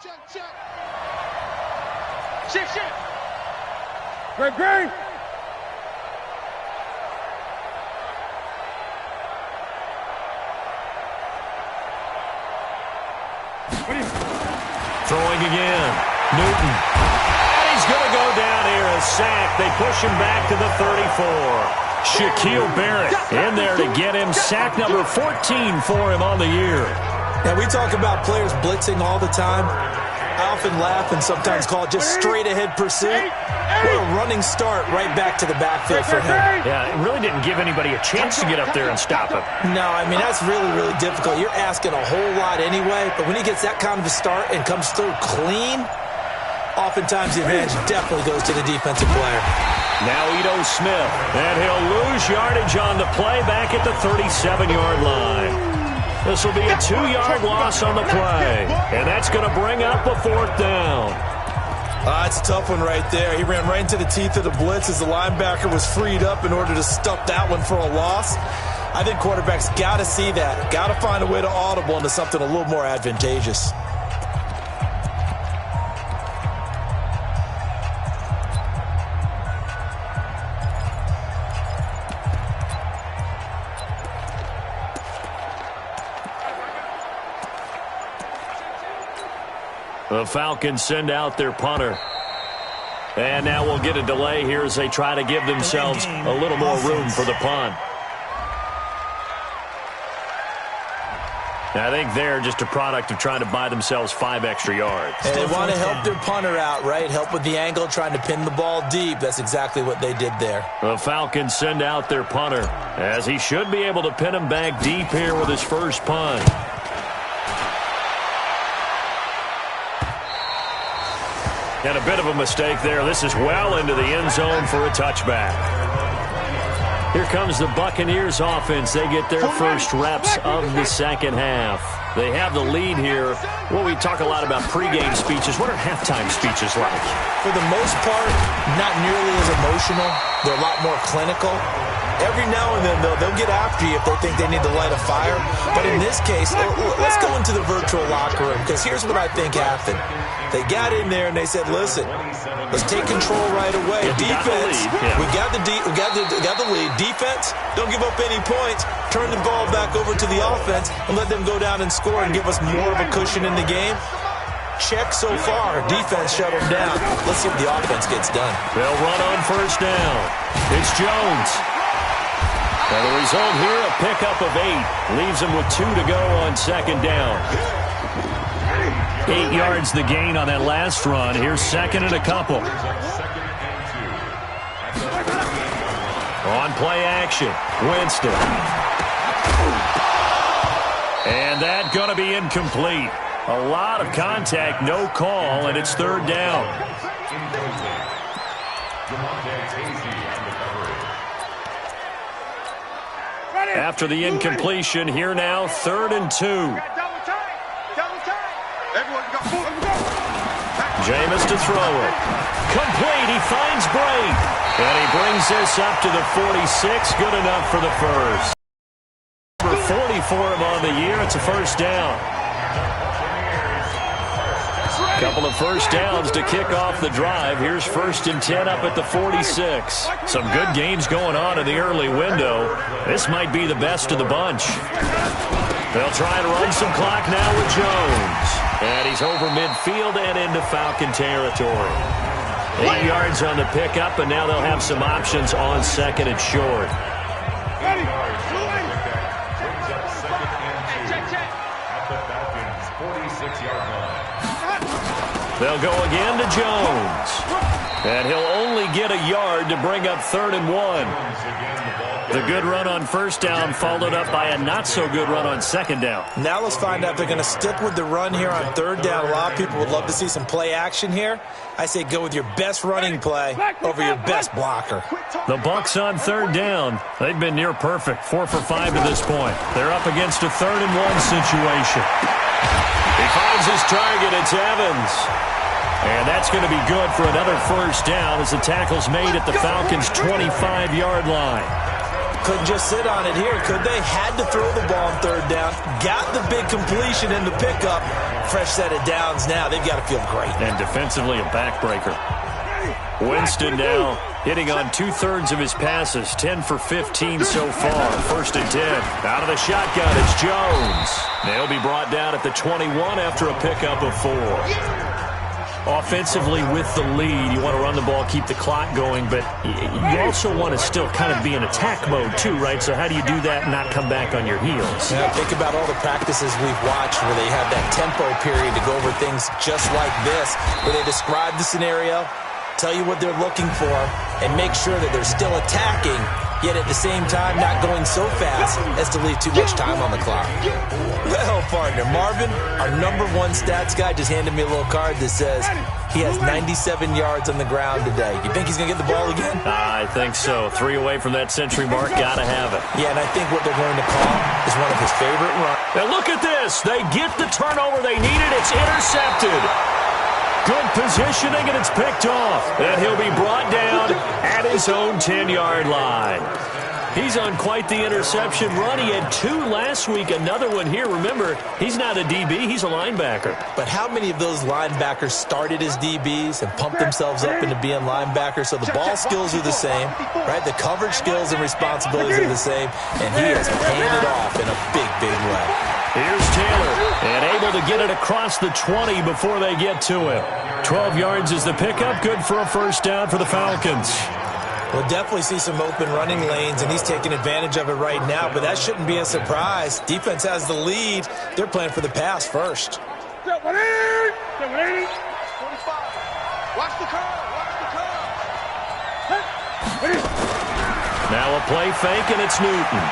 Shift. Great. Throwing again. Newton. And he's going to go down here. A sack. They push him back to the 34. Shaquille Barrett in there to get him sack number 14 for him on the year. Now, we talk about players blitzing all the time. I often laugh and sometimes call it just straight-ahead pursuit. What a running start right back to the backfield for him. Yeah, it really didn't give anybody a chance to get up there and stop him. No, I mean, that's really, really difficult. You're asking a whole lot anyway, but when he gets that kind of a start and comes through clean, oftentimes the advantage definitely goes to the defensive player. Now Ito Smith, and he'll lose yardage on the play back at the 37-yard line. This will be a 2-yard loss on the play, and that's going to bring up a 4th down. It's a tough one right there. He ran right into the teeth of the blitz as the linebacker was freed up in order to stuff that one for a loss. I think quarterbacks got to see that, got to find a way to audible into something a little more advantageous. The Falcons send out their punter. And now we'll get a delay here as they try to give themselves a little more room for the punt. I think they're just a product of trying to buy themselves 5 extra yards. And they want to help their punter out, right? Help with the angle, trying to pin the ball deep. That's exactly what they did there. The Falcons send out their punter, as he should be able to pin him back deep here with his first punt. And a bit of a mistake there. This is well into the end zone for a touchback. Here comes the Buccaneers offense. They get their first reps of the second half. They have the lead here. Well, we talk a lot about pregame speeches. What are halftime speeches like? For the most part, not nearly as emotional. They're a lot more clinical. Every now and then, they'll get after you if they think they need to light a fire. But in this case, let's go into the virtual locker room, because here's what I think happened. They got in there and they said, listen, let's take control right away. Defense, we got the lead. Defense, don't give up any points. Turn the ball back over to the offense and let them go down and score and give us more of a cushion in the game. Check so far. Defense shut them down. Let's see what the offense gets done. They'll run on first down. It's Jones. And the result here, a pickup of 8. Leaves them with 2 to go on second down. 8 yards the gain on that last run. Here's second and a couple. On play action, Winston. And that going to be incomplete. A lot of contact, no call, and it's third down. After the incompletion, here now, 3rd and 2. Jameis to throw it. Complete. He finds Bray. And he brings this up to the 46. Good enough for the first. Number 40 for him on the year. It's a first down. Couple of first downs to kick off the drive. Here's 1st and 10 up at the 46. Some good games going on in the early window. This might be the best of the bunch. They'll try and run some clock now with Jones. And he's over midfield and into Falcon territory. 8 yards on the pickup, and now they'll have some options on second and short. They'll go again to Jones. And he'll only get a yard to bring up 3rd and 1. The good run on first down followed up by a not-so-good run on second down. Now let's find out if they're going to stick with the run here on third down. A lot of people would love to see some play action here. I say go with your best running play over your best blocker. The Bucs on third down. They've been near perfect, 4 for 5 to this point. They're up against a 3rd and 1 situation. He finds his target. It's Evans. And that's going to be good for another first down as the tackle's made at the Falcons' 25-yard line. couldn't just sit on it here, could they? Had to throw the ball on third down. Got the big completion in the pickup. Fresh set of downs now. They've got to feel great. And defensively, a backbreaker. Winston now hitting on 2/3 of his passes. 10 for 15 so far. 1st and 10. Out of the shotgun, it's Jones. They'll be brought down at the 21 after a pickup of 4. Offensively with the lead, you want to run the ball, keep the clock going, but you also want to still kind of be in attack mode too, right? So how do you do that and not come back on your heels? Yeah, think about all the practices we've watched where they have that tempo period to go over things just like this, where they describe the scenario, tell you what they're looking for, and make sure that they're still attacking, yet at the same time not going so fast as to leave too much time on the clock. Well, partner, Marvin, our #1 stats guy, just handed me a little card that says he has 97 yards on the ground today. You think he's going to get the ball again? I think so. 3 away from that century mark. Got to have it. Yeah, and I think what they're going to call is one of his favorite runs. And look at this. They get the turnover they needed. It's intercepted. Good positioning, and it's picked off. And he'll be brought down at his own 10-yard line. He's on quite the interception run. He had 2 last week, another one here. Remember, he's not a DB, he's a linebacker. But how many of those linebackers started as DBs and pumped themselves up into being linebackers? So the ball skills are the same, right? The coverage skills and responsibilities are the same, and he has handed off in a big, big way. Here's Taylor, and able to get it across the 20 before they get to him. 12 yards is the pickup, good for a 1st down for the Falcons. We'll definitely see some open running lanes, and he's taking advantage of it right now, but that shouldn't be a surprise. Defense has the lead. They're playing for the pass first. Watch the curve. Now a play fake, and it's Newton.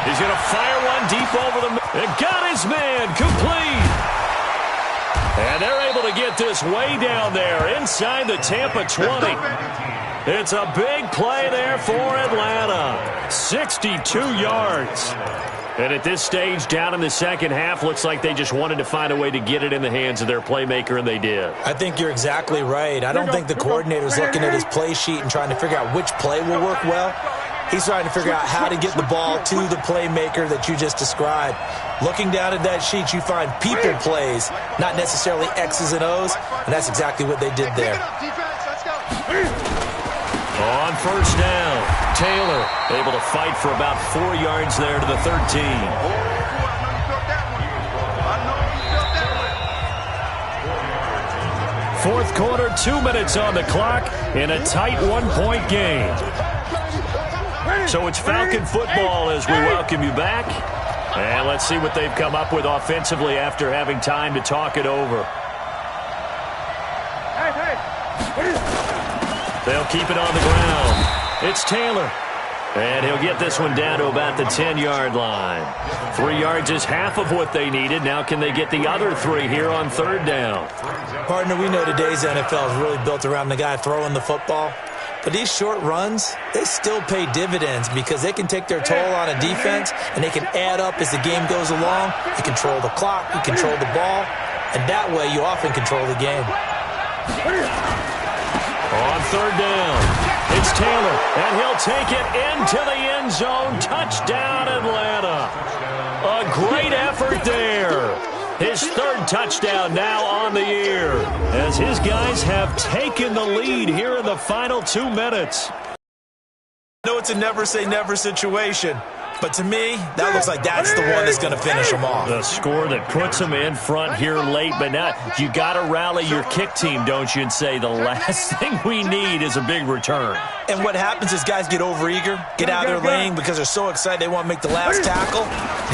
He's going to fire one deep over the middle. And got his man, complete. And they're able to get this way down there inside the Tampa 20. It's a big play there for Atlanta. 62 yards. And at this stage, down in the second half, looks like they just wanted to find a way to get it in the hands of their playmaker, and they did. I think you're exactly right. I don't think the coordinator's looking at his play sheet and trying to figure out which play will work well. He's trying to figure out how to get the ball to the playmaker that you just described. Looking down at that sheet, you find people plays, not necessarily X's and O's, and that's exactly what they did there. On 1st down, Taylor able to fight for about 4 yards there to the 13. Fourth quarter, 2 minutes on the clock in a tight 1-point game. So it's Falcon football as we welcome you back. And let's see what they've come up with offensively after having time to talk it over. They'll keep it on the ground. It's Taylor. And he'll get this one down to about the 10-yard line. 3 yards is half of what they needed. Now can they get the other 3 here on 3rd down? Partner, we know today's NFL is really built around the guy throwing the football. But these short runs, they still pay dividends because they can take their toll on a defense, and they can add up as the game goes along. You control the clock, you control the ball, and that way you often control the game. On 3rd down, it's Taylor, and he'll take it into the end zone. Touchdown, Atlanta. A great effort there. His 3rd touchdown now on the year, as his guys have taken the lead here in the final 2 minutes. I know it's a never-say-never situation, but to me, that looks like that's the one that's going to finish them off. The score that puts them in front here late, but now you got to rally your kick team, don't you, and say the last thing we need is a big return. And what happens is guys get overeager, get out of their lane because they're so excited they want to make the last tackle.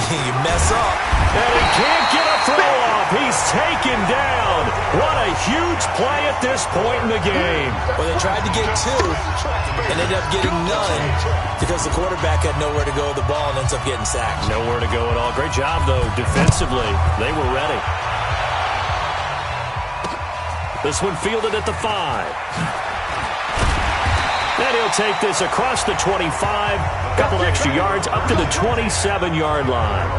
You mess up. And he can't get a throw off. He's taken down. What a huge play at this point in the game. Well, they tried to get 2 and ended up getting none because the quarterback had nowhere to go with the ball and ends up getting sacked. Nowhere to go at all. Great job, though, defensively. They were ready. This one fielded at the 5. And he'll take this across the 25. Couple extra yards up to the 27-yard line.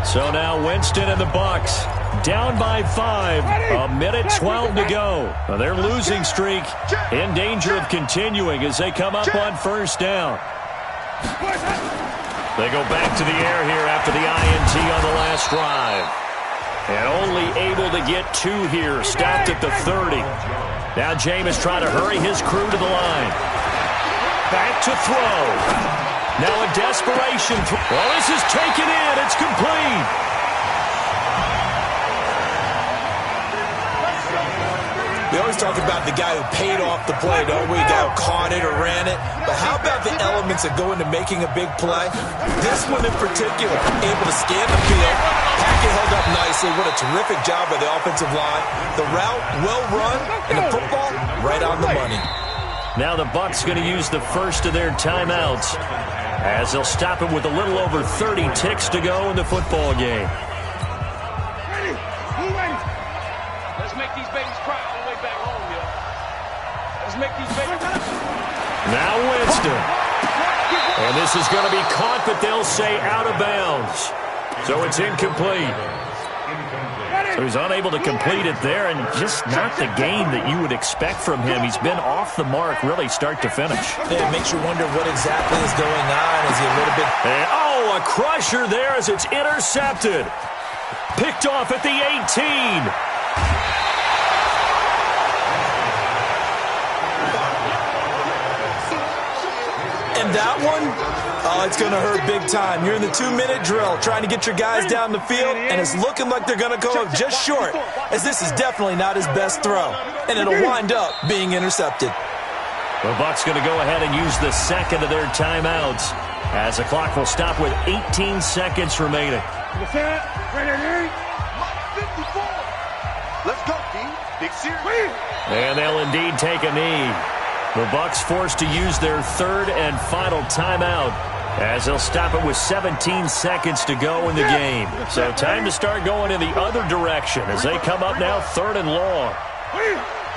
So now Winston and the Bucs Down by 5. A minute 12 to go. Their losing streak in danger of continuing as they come up on first down. They go back to the air here after the INT on the last drive. And only able to get 2 here. Stopped at the 30. Now Jameis trying to hurry his crew to the line. Back to throw. Now a desperation throw. Well, this is taken in. It's complete. We always talk about the guy who paid off the play, don't we? The guy who caught it or ran it. But how about the elements that go into making a big play? This one in particular, able to scan the field. Packet held up nicely. What a terrific job by the offensive line. The route, well run, and the football, right on the money. Now the Bucs going to use the first of their timeouts as they'll stop it with a little over 30 ticks to go in the football game. Ready? Who ready? Let's make these babies cry all the way back home, yo. Let's make these babies cry. Now Winston. And this is going to be caught, but they'll say out of bounds. So it's incomplete. So he's unable to complete it there, and just not the game that you would expect from him. He's been off the mark really start to finish. Yeah, it makes you wonder what exactly is going on. Is he a little bit... And, oh, a crusher there as it's intercepted. Picked off at the 18. And that one, oh, it's going to hurt big time. You're in the 2-minute drill trying to get your guys down the field, and it's looking like they're going to go just short, as this is definitely not his best throw. And it'll wind up being intercepted. The Bucs going to go ahead and use the second of their timeouts as the clock will stop with 18 seconds remaining. Let's go, D. Big series. And they'll indeed take a knee. The Bucs forced to use their third and final timeout as they'll stop it with 17 seconds to go in the game. So time to start going in the other direction as they come up now 3rd and long.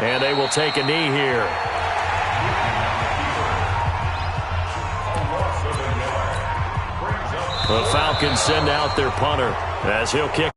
And they will take a knee here. The Falcons send out their punter as he'll kick